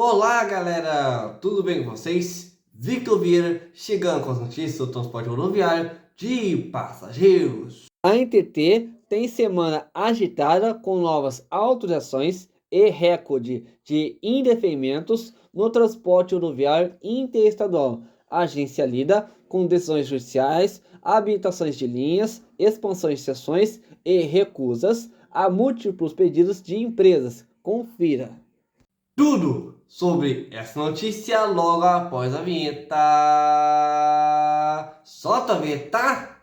Olá, galera! Tudo bem com vocês? Victor Vieira chegando com as notícias do transporte rodoviário de passageiros. A NTT tem semana agitada com novas autorizações e recorde de indeferimentos no transporte rodoviário interestadual. A agência lida com decisões judiciais, habilitações de linhas, expansões de seções e recusas a múltiplos pedidos de empresas. Confira. Tudo sobre essa notícia logo após a vinheta. Solta a vinheta!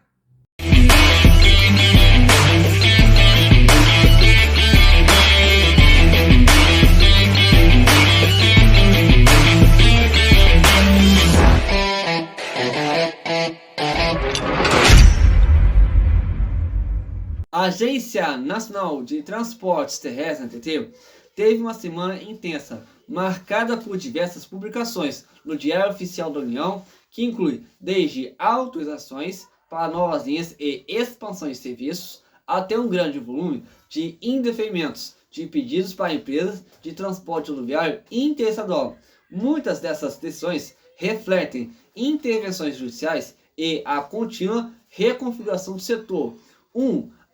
A Agência Nacional de Transportes Terrestres, ANTT, teve uma semana intensa, marcada por diversas publicações no Diário Oficial da União, que inclui desde autorizações para novas linhas e expansões de serviços, até um grande volume de indeferimentos de pedidos para empresas de transporte rodoviário interestadual. Muitas dessas decisões refletem intervenções judiciais e a contínua reconfiguração do setor.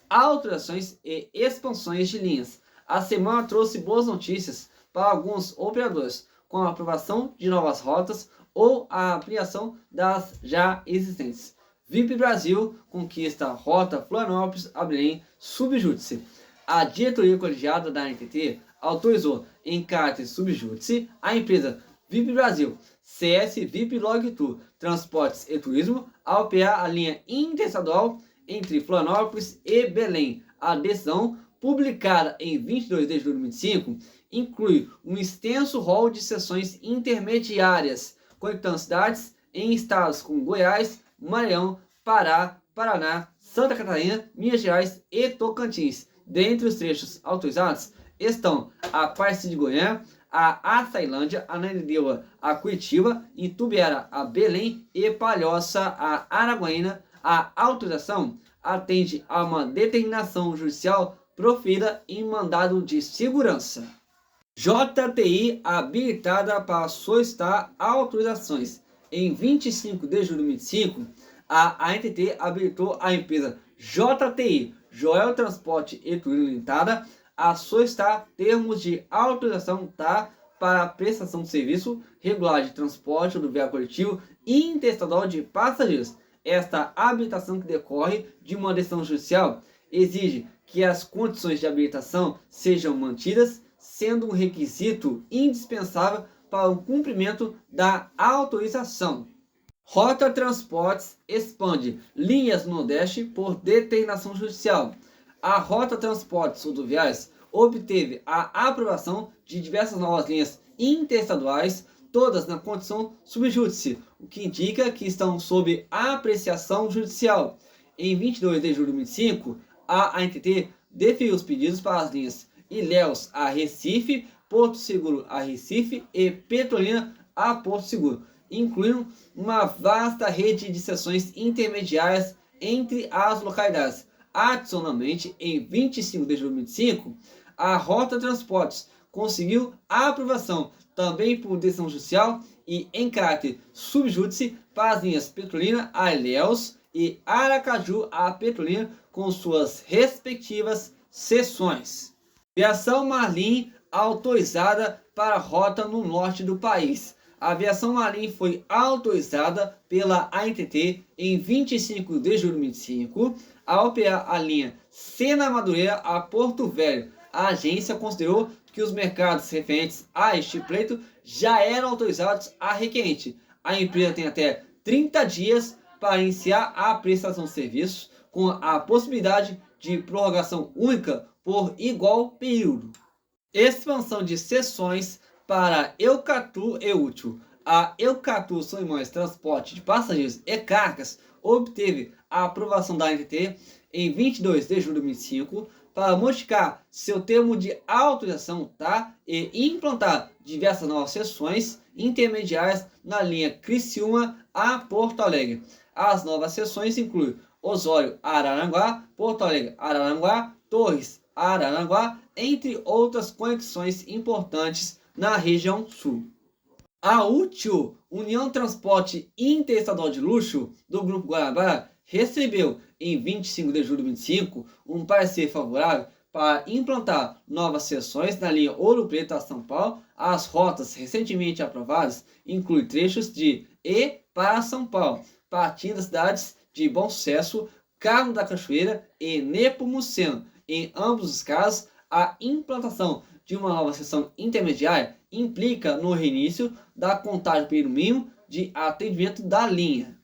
Alterações e expansões de linhas. A semana trouxe boas notícias para alguns operadores, com a aprovação de novas rotas ou a ampliação das já existentes. VIP Brasil conquista a rota Florianópolis a Belém subjúdice. A diretoria colegiada da NTT autorizou em caráter subjúdice a empresa VIP Brasil, CS VIP Log Tour, Transportes e Turismo, a operar a linha interestadual entre Florianópolis e Belém. A decisão, publicada em 22 de julho de 2025, inclui um extenso rol de seções intermediárias, conectando cidades em estados como Goiás, Maranhão, Pará, Paraná, Santa Catarina, Minas Gerais e Tocantins. Dentre os trechos autorizados estão a Aparecida de Goiânia, a Açailândia, a Ananindeua, a Curitiba, Itubiara, a Belém e Palhoça, a Araguaína. A autorização atende a uma determinação judicial proferida em mandado de segurança. JTI habilitada para solicitar autorizações. Em 25 de julho de 2025, a ANTT habilitou a empresa JTI, Joel Transporte e Turismo Limitada, a solicitar termos de autorização para a prestação de serviço regular de transporte rodoviário coletivo interestadual de passageiros. Esta habilitação, que decorre de uma decisão judicial, exige que as condições de habilitação sejam mantidas, sendo um requisito indispensável para o cumprimento da autorização. Rota Transportes expande linhas no Nordeste por determinação judicial. A Rota Transportes Rodoviários obteve a aprovação de diversas novas linhas interestaduais, todas na condição subjúdice, o que indica que estão sob apreciação judicial. Em 22 de julho de 2025, a ANTT deferiu os pedidos para as linhas Ilhéus a Recife, Porto Seguro a Recife e Petrolina a Porto Seguro, incluindo uma vasta rede de seções intermediárias entre as localidades. Adicionalmente, em 25 de julho de 2025, a Rota Transportes conseguiu a aprovação também por decisão judicial e em caráter subjúdice para as linhas Petrolina a Ilhéus e Aracaju a Petrolina com suas respectivas seções. Aviação Marlim autorizada para rota no norte do país. A aviação Marlim foi autorizada pela ANTT em 25 de julho de 2025 a operar a linha Sena Madureira a Porto Velho. A agência considerou que os mercados referentes a este pleito já eram autorizados a requerente. A empresa tem até 30 dias para iniciar a prestação de serviços, com a possibilidade de prorrogação única por igual período. Expansão de seções para Eucatu e Útil. A Eucatu Solimões Transporte de Passageiros e Cargas obteve a aprovação da ANTT em 22 de julho de 2005 para modificar seu termo de autorização e implantar diversas novas seções intermediárias na linha Criciúma a Porto Alegre. As novas seções incluem Osório Araranguá, Porto Alegre Araranguá, Torres Araranguá, entre outras conexões importantes na região sul. A UTIU, União Transporte Interestadual de Luxo, do Grupo Guanabara, recebeu, em 25 de julho de 2025, um parecer favorável para implantar novas seções na linha Ouro Preto a São Paulo. As rotas recentemente aprovadas incluem trechos de E para São Paulo, partindo das cidades de Bom Sucesso, Carmo da Cachoeira e Nepomuceno. Em ambos os casos, a implantação de uma nova seção intermediária implica no reinício da contagem do período mínimo de atendimento da linha.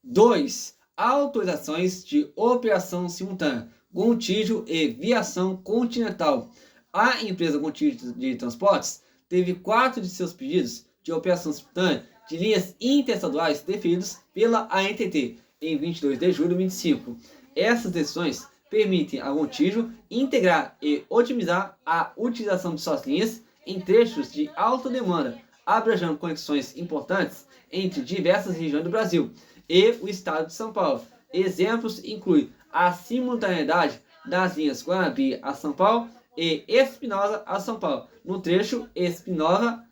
2. Autorizações de operação simultânea, Gontijo e Viação Continental. A empresa Gontijo de Transportes teve 4 de seus pedidos de operação simultânea de linhas interestaduais deferidos pela ANTT em 22 de julho de 2025. Essas decisões permitem a Gontijo integrar e otimizar a utilização de suas linhas em trechos de alta demanda, abrangendo conexões importantes entre diversas regiões do Brasil e o estado de São Paulo. Exemplos incluem a simultaneidade das linhas Guanabi a São Paulo e Espinosa a São Paulo, no trecho Espinosa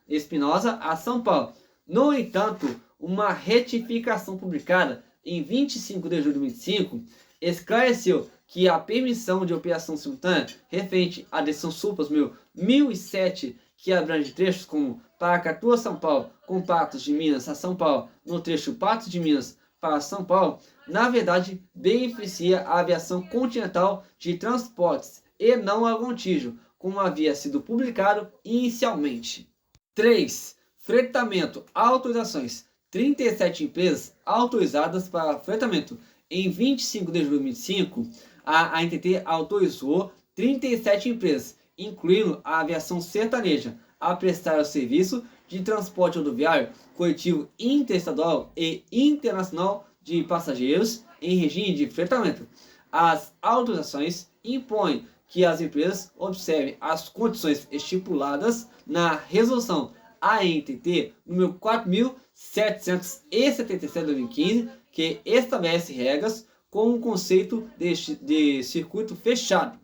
a São Paulo. No entanto, uma retificação publicada em 25 de julho de 2025 esclareceu que a permissão de operação simultânea referente à decisão Supras 1007, que abrange trechos como Paracatu a São Paulo, com Patos de Minas a São Paulo, no trecho Patos de Minas para São Paulo, na verdade beneficia a aviação continental de transportes e não a Gontijo, como havia sido publicado inicialmente. 3. Fretamento. Autorizações. 37 empresas autorizadas para fretamento. Em 25 de julho de 2025, a ANTT autorizou 37 empresas, incluindo a aviação sertaneja, a prestar o serviço de transporte rodoviário coletivo interestadual e internacional de passageiros em regime de fretamento. As autorizações impõem que as empresas observem as condições estipuladas na resolução ANTT número 4.777 de 2015, que estabelece regras com o conceito de circuito fechado.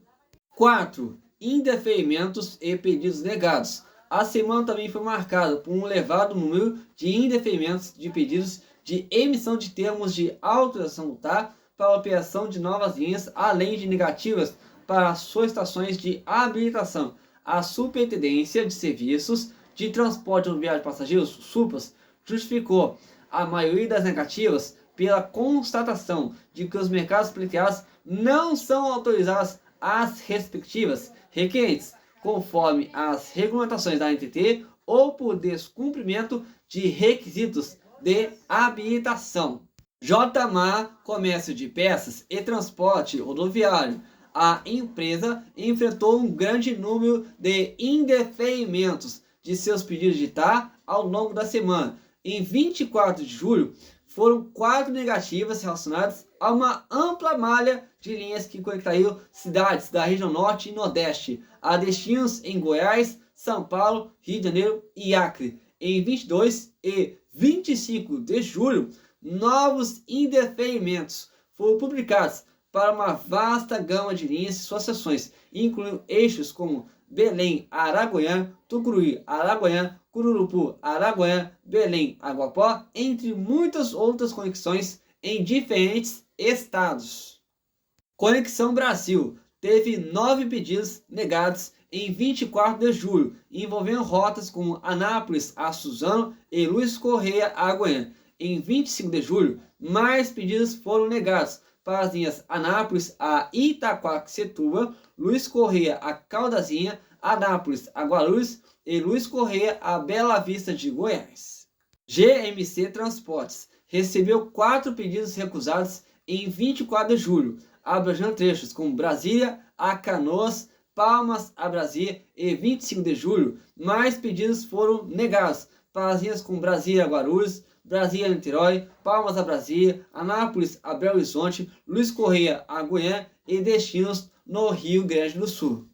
4. Indeferimentos e pedidos negados. A semana também foi marcada por um elevado número de indeferimentos de pedidos de emissão de termos de autorização multar para a operação de novas linhas, além de negativas para solicitações de habilitação. A Superintendência de Serviços de Transporte Rodoviário de Passageiros, SUPAS, justificou a maioria das negativas pela constatação de que os mercados pleiteados não são autorizados às respectivas requerentes, conforme as regulamentações da ANTT ou por descumprimento de requisitos de habilitação. JMA, Comércio de Peças e Transporte Rodoviário. A empresa enfrentou um grande número de indeferimentos de seus pedidos de TAR ao longo da semana. Em 24 de julho, foram 4 negativas relacionadas a uma ampla malha de linhas que conectariam cidades da região norte e nordeste a destinos em Goiás, São Paulo, Rio de Janeiro e Acre. Em 22 e 25 de julho, novos indeferimentos foram publicados para uma vasta gama de linhas e suas seções, incluindo eixos como Belém, Araguaiana, Tucuruí, Araguaiana, Cururupu, Araguaiana, Belém, Aguapó, entre muitas outras conexões em diferentes estados. Conexão Brasil teve 9 pedidos negados em 24 de julho, envolvendo rotas como Anápolis a Suzano e Luiz Correia a Goiânia. Em 25 de julho, mais pedidos foram negados para as linhas Anápolis a Itaquaquecetuba, Luiz Correia a Caldazinha, Anápolis a Guarulhos e Luiz Correia a Bela Vista de Goiás. GMC Transportes recebeu 4 pedidos recusados em 24 de julho, abrangendo trechos como Brasília a Canoas, Palmas a Brasília e 25 de julho, mais pedidos foram negados para as linhas como Brasília a Guarulhos, Brasília a Niterói, Palmas a Brasília, Anápolis a Belo Horizonte, Luiz Correia a Goiânia e destinos no Rio Grande do Sul.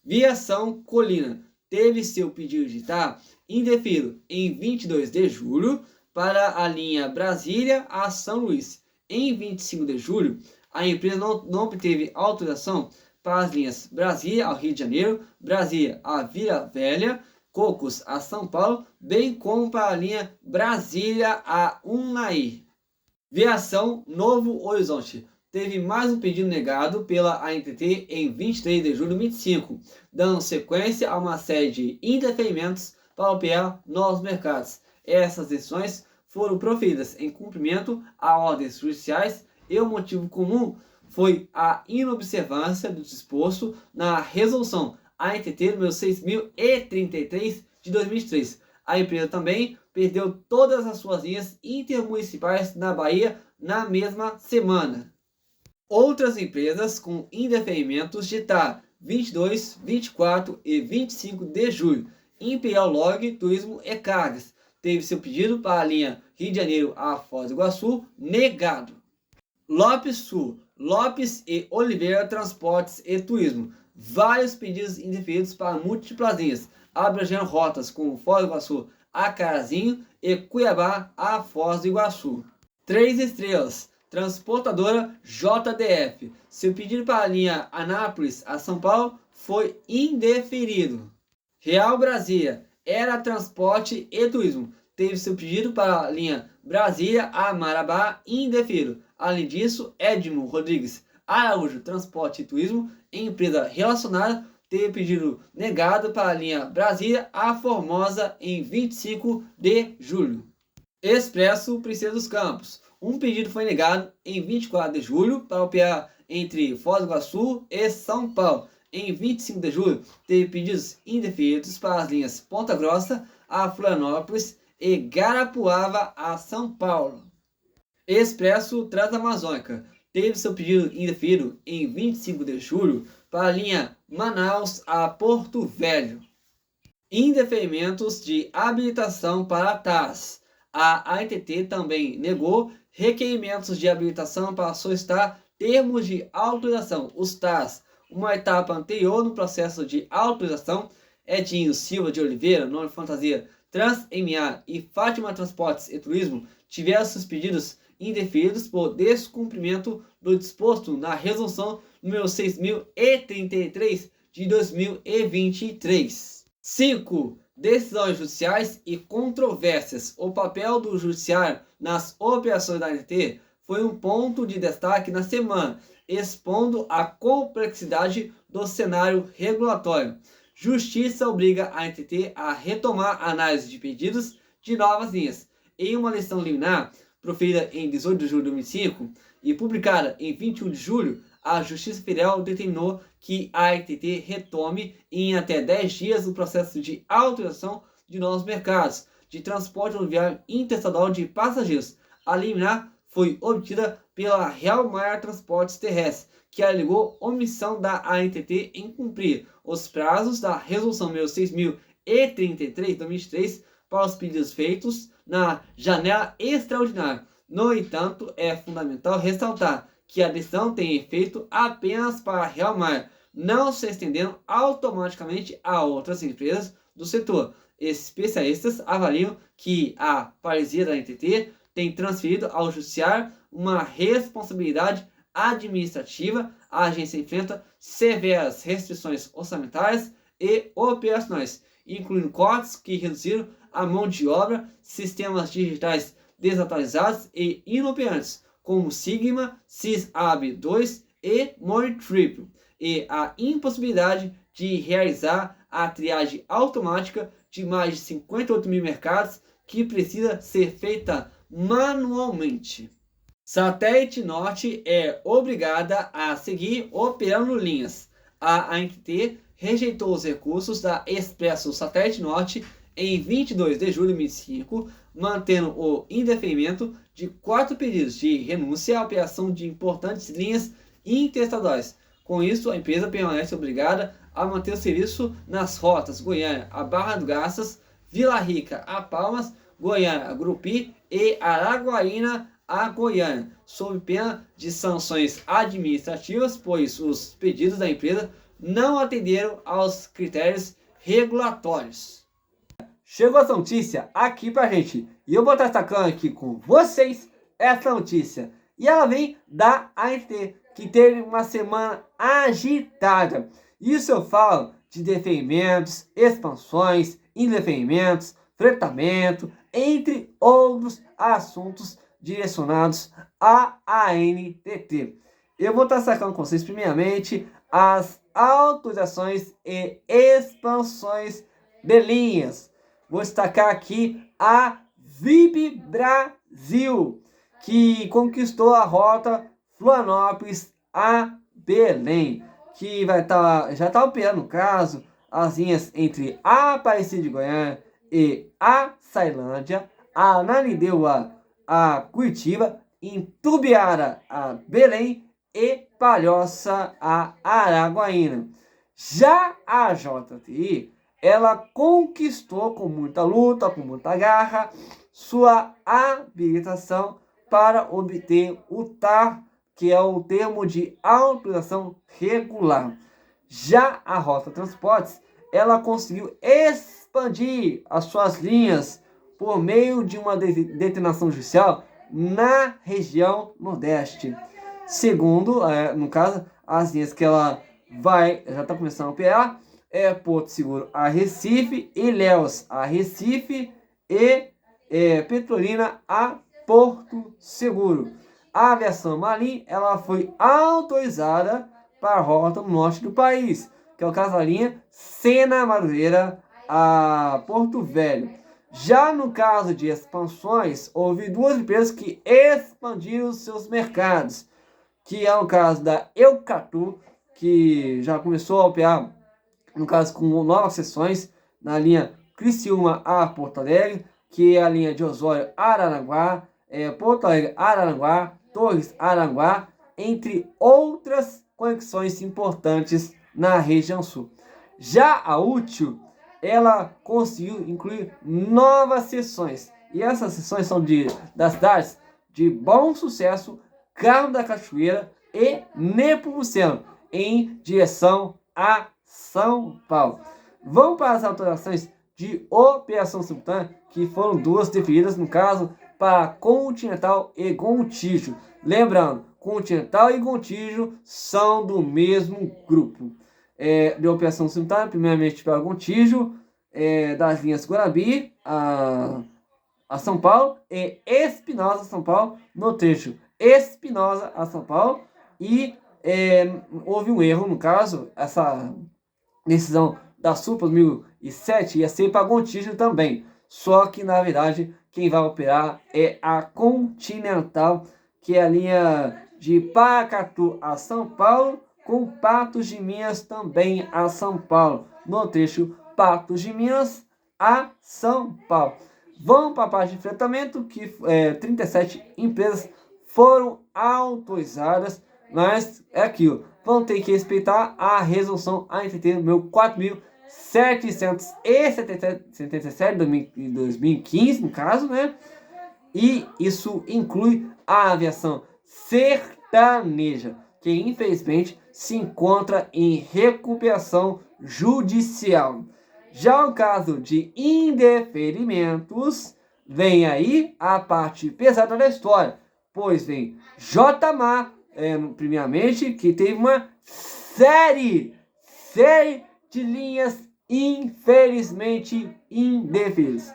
Viação Colina teve seu pedido de TAR indeferido em 22 de julho para a linha Brasília a São Luís. Em 25 de julho, a empresa não obteve autorização para as linhas Brasília ao Rio de Janeiro, Brasília a Vila Velha, Cocos a São Paulo, bem como para a linha Brasília a Unai. Viação Novo Horizonte. Teve mais um pedido negado pela ANTT em 23 de julho de 2025, dando sequência a uma série de indeferimentos para operar novos mercados. Essas decisões foram proferidas em cumprimento a ordens judiciais e o motivo comum foi a inobservância do disposto na resolução ANTT número 6033 de 2023. A empresa também perdeu todas as suas linhas intermunicipais na Bahia na mesma semana. Outras empresas com indeferimentos de 22, 24 e 25 de julho. Imperial Log Turismo e Cargas teve seu pedido para a linha Rio de Janeiro a Foz do Iguaçu negado. Lopes Sul, Lopes e Oliveira Transportes e Turismo. Vários pedidos indeferidos para múltiplas linhas, abrangendo rotas como Foz do Iguaçu a Carazinho e Cuiabá a Foz do Iguaçu. 3 estrelas, transportadora JDF. Seu pedido para a linha Anápolis a São Paulo foi indeferido. Real Brasília, Era Transporte e Turismo. Teve seu pedido para a linha Brasília a Marabá indeferido. Além disso, Edmo Rodrigues Araújo Transporte e Turismo, empresa relacionada, teve pedido negado para a linha Brasília a Formosa em 25 de julho. Expresso Princesa dos Campos. Um pedido foi negado em 24 de julho para operar entre Foz do Iguaçu e São Paulo. Em 25 de julho, teve pedidos indeferidos para as linhas Ponta Grossa a Florianópolis e Garapuava a São Paulo. Expresso Transamazônica teve seu pedido indeferido em 25 de julho para a linha Manaus a Porto Velho. Indeferimentos de habilitação para TAS. A ANTT também negou requerimentos de habilitação para solicitar termos de autorização, os TAS. Uma etapa anterior no processo de autorização, Edinho Silva de Oliveira, nome fantasia TransMA e Fátima Transportes e Turismo tiveram seus pedidos indeferidos por descumprimento do disposto na resolução número 6033 de 2023. 5. Decisões judiciais e controvérsias. O papel do judiciário nas operações da ANTT foi um ponto de destaque na semana, expondo a complexidade do cenário regulatório. Justiça obriga a ANTT a retomar a análise de pedidos de novas linhas. Em uma decisão liminar, proferida em 18 de julho de 2005 e publicada em 21 de julho, a Justiça Federal determinou que a ANTT retome em até 10 dias o processo de autorização de novos mercados de transporte rodoviário interestadual de passageiros. A liminar foi obtida pela Real Maia Transportes Terrestres, que alegou omissão da ANTT em cumprir os prazos da Resolução número 6033 de 2023 para os pedidos feitos na janela extraordinária. No entanto, é fundamental ressaltar que a decisão tem efeito apenas para a Real Maia, não se estendendo automaticamente a outras empresas do setor. Especialistas avaliam que a paralisia da ANTT tem transferido ao judiciário uma responsabilidade administrativa. A agência enfrenta severas restrições orçamentárias e operacionais, incluindo cortes que reduziram a mão de obra, sistemas digitais desatualizados e inoperantes, como Sigma, SysAB2 e Monitrip, e a impossibilidade de realizar a triagem automática de mais de 58 mil mercados que precisa ser feita manualmente. Satélite Norte é obrigada a seguir operando linhas. A ANTT rejeitou os recursos da Expresso Satélite Norte em 22 de julho de 2005, mantendo o indeferimento de 4 pedidos de renúncia à operação de importantes linhas interestaduais. Com isso, a empresa permanece obrigada a manter o serviço nas rotas Goiânia a Barra do Garças, Vila Rica a Palmas, Goiânia a Grupi e Araguaína a Goiânia, sob pena de sanções administrativas, pois os pedidos da empresa não atenderam aos critérios regulatórios. Chegou essa notícia aqui pra gente e eu vou estar destacando aqui com vocês essa notícia. E ela vem da ANTT, que teve uma semana agitada. Isso eu falo de deferimentos, expansões, indeferimentos, fretamento, entre outros assuntos direcionados à ANTT. Eu vou estar sacando com vocês, primeiramente, as autorizações e expansões de linhas. Vou destacar aqui a VIP Brasil, que conquistou a rota Florianópolis a Belém, que já está operando, no caso, as linhas entre a Aparecida de Goiânia e a Ceilândia, a Ananindeua a Curitiba, Itumbiara a Belém e Palhoça a Araguaína. Já a JTI, ela conquistou com muita luta, com muita garra, sua habilitação para obter o TAR, que é o termo de autorização regular. Já a Rota Transportes, ela conseguiu expandir as suas linhas por meio de uma determinação judicial na região Nordeste. Segundo, no caso, as linhas que ela já está começando a operar é Porto Seguro a Recife, Ilhéus a Recife e Petrolina a Porto Seguro. A aviação Marim, ela foi autorizada para a rota no norte do país, que é o caso da linha Sena Madureira a Porto Velho. Já no caso de expansões, houve duas empresas que expandiram seus mercados, que é o caso da Eucatu, que já começou a operar, no caso com novas seções, na linha Criciúma a Porto Alegre, que é a linha de Osório a Araranguá, Porto Alegre a Araranguá, Torres a Araranguá, entre outras conexões importantes na região sul. Já a Útil, ela conseguiu incluir novas seções, e essas seções são das cidades de Bom Sucesso, Carmo da Cachoeira e Nepomuceno, em direção a São Paulo. Vamos para as autorizações de operação simultânea, que foram duas definidas, no caso, para Continental e Gontijo. Lembrando, Continental e Gontijo são do mesmo grupo. De operação simultânea, primeiramente para Gontijo, das linhas Guarabi a São Paulo e Espinosa a São Paulo, no trecho Espinosa a São Paulo, e houve um erro, no caso, essa decisão da Supra 2007 ia ser para Gontijo também, só que na verdade quem vai operar é a Continental, que é a linha de Paracatu a São Paulo, com Patos de Minas também a São Paulo, no trecho Patos de Minas a São Paulo. Vamos para a parte de fretamento, que 37 empresas foram autorizadas, mas é aquilo, vão ter que respeitar a resolução ANTT número 4.777 de 2015, no caso, né? E isso inclui a aviação sertaneja, que infelizmente se encontra em recuperação judicial. Já o caso de indeferimentos, vem aí a parte pesada da história, pois vem JMA, primeiramente, que teve uma série de linhas infelizmente indeferíveis,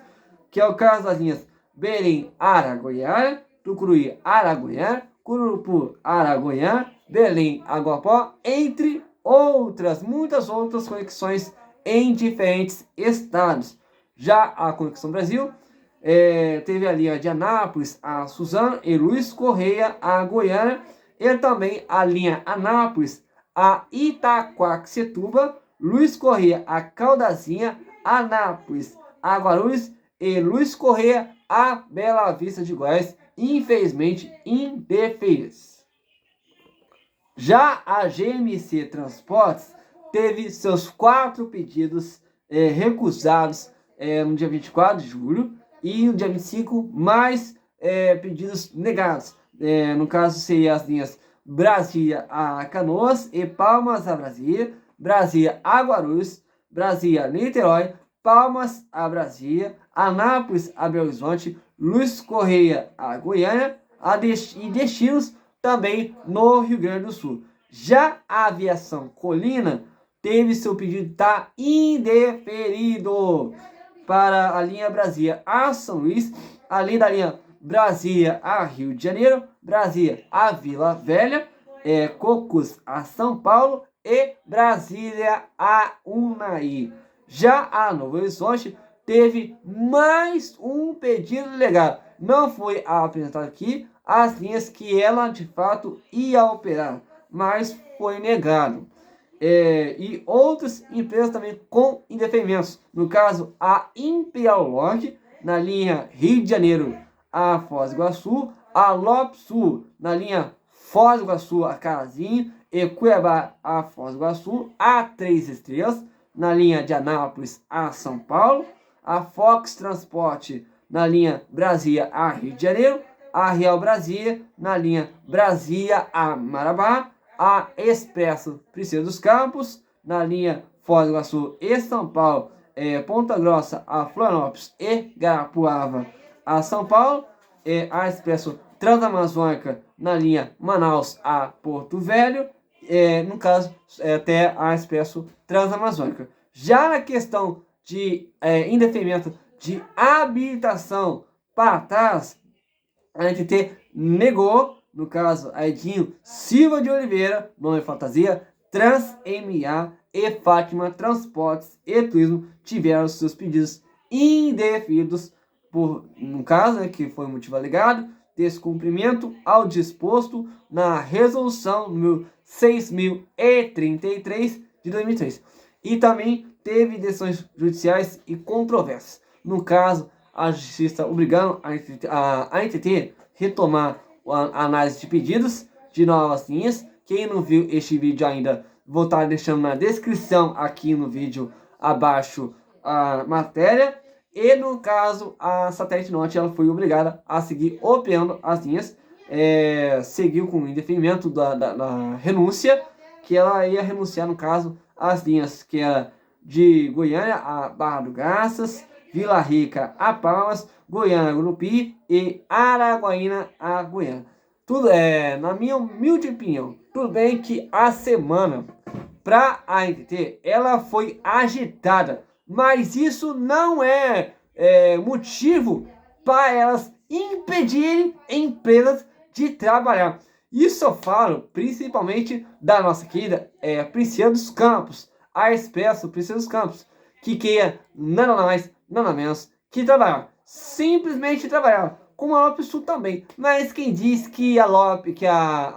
que é o caso das linhas Belém-Araguaiá, Tucuruí-Araguaiá, Curupu-Araguaiá, Belém-Aguapó, entre outras, muitas outras conexões em diferentes estados. Já a Conexão Brasil teve a linha de Anápolis a Suzano e Luiz Correia a Goiânia, e também a linha Anápolis a Itaquaquecetuba, Luiz Correia a Caldazinha, Anápolis a Guarulhos e Luiz Correia a Bela Vista de Goiás, infelizmente indeferidas. Já a GMC Transportes teve seus 4 pedidos recusados no dia 24 de julho e no dia 25 mais pedidos negados. No caso, seria as linhas Brasília a Canoas e Palmas a Brasília, Brasília a Guarulhos, Brasília a Niterói, Palmas a Brasília, Anápolis a Belo Horizonte, Luiz Correia a Goiânia e destinos também no Rio Grande do Sul. Já a aviação Colina teve seu pedido indeferido. para a linha Brasília a São Luís, além da linha Brasília a Rio de Janeiro, Brasília a Vila Velha, Cocos a São Paulo e Brasília a Unai. Já a Novo Horizonte teve mais um pedido legal. Não foi apresentado aqui as linhas que ela de fato ia operar, mas foi negado. E outras empresas também com indeferimentos. No caso, a Imperial Log, na linha Rio de Janeiro a Foz do Iguaçu, a Lopsul, na linha Foz do Iguaçu a Carazinho e Cuiabá a Foz do Iguaçu, a 3 Estrelas, na linha de Anápolis a São Paulo, a Fox Transporte, na linha Brasília a Rio de Janeiro, a Real Brasília, na linha Brasília a Marabá, a Expresso Princesa dos Campos, na linha Foz do Iguaçu e São Paulo, Ponta Grossa a Florianópolis e Guarapuava a São Paulo, a Expresso Transamazônica, na linha Manaus a Porto Velho, no caso, até a Expresso Transamazônica. Já na questão de indeferimento de habilitação para trás, a NTT negou, no caso, a Edinho Silva de Oliveira, nome fantasia, TransMA e Fátima Transportes e Turismo tiveram seus pedidos indeferidos por, no caso, que foi o motivo alegado, descumprimento ao disposto na resolução número 6.033 de 2003. E também teve decisões judiciais e controvérsias. No caso, a justiça obrigando a NTT retomar a análise de pedidos de novas linhas. Quem não viu este vídeo ainda, vou estar deixando na descrição aqui no vídeo abaixo a matéria. E no caso, a Satélite Norte ela foi obrigada a seguir operando as linhas, seguiu com o indeferimento da renúncia, que ela ia renunciar, no caso, as linhas que era de Goiânia a Barra do Garças, Vila Rica a Palmas, Goiânia a Gurupi e Araguaína a Goiânia. Tudo na minha humilde opinião, tudo bem que a semana para a NTT ela foi agitada, mas isso não é motivo para elas impedirem empresas de trabalhar. Isso eu falo principalmente da nossa querida Princesa dos Campos, a Expresso Princesa dos Campos, que queria nada mais, nada menos que trabalhar. Simplesmente trabalhar. Como a Lopsul também. Mas quem diz que a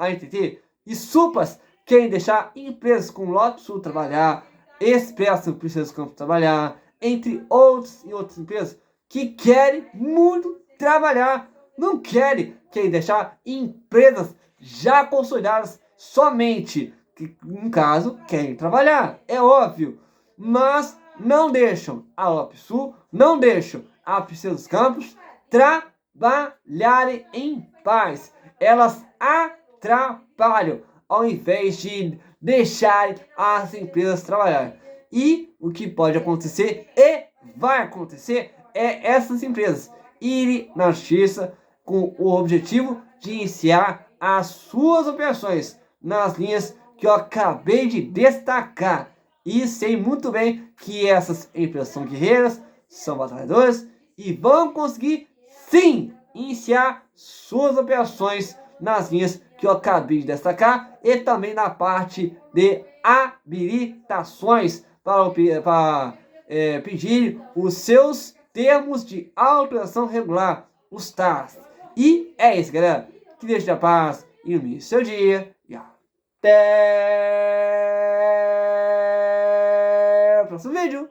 NTT e Supas querem deixar empresas como Lopsul trabalhar, Expresso Princesa dos Campos trabalhar, entre outros e outras empresas que querem muito trabalhar. Não querem deixar empresas já consolidadas somente, que no caso querem trabalhar, é óbvio, mas não deixam a Lopsul, não deixam a Princesa dos Campos trabalharem em paz. Elas atrapalham ao invés de deixarem as empresas trabalharem. E o que pode acontecer e vai acontecer é essas empresas irem na justiça com o objetivo de iniciar as suas operações nas linhas que eu acabei de destacar. E sei muito bem que essas empresas são guerreiras, são batalhadoras e vão conseguir sim iniciar suas operações nas linhas que eu acabei de destacar e também na parte de habilitações para pedir os seus termos de autorização regular, os TARs. E é isso, galera. Que Deus te dê paz e ilumine seu dia. E até o próximo vídeo.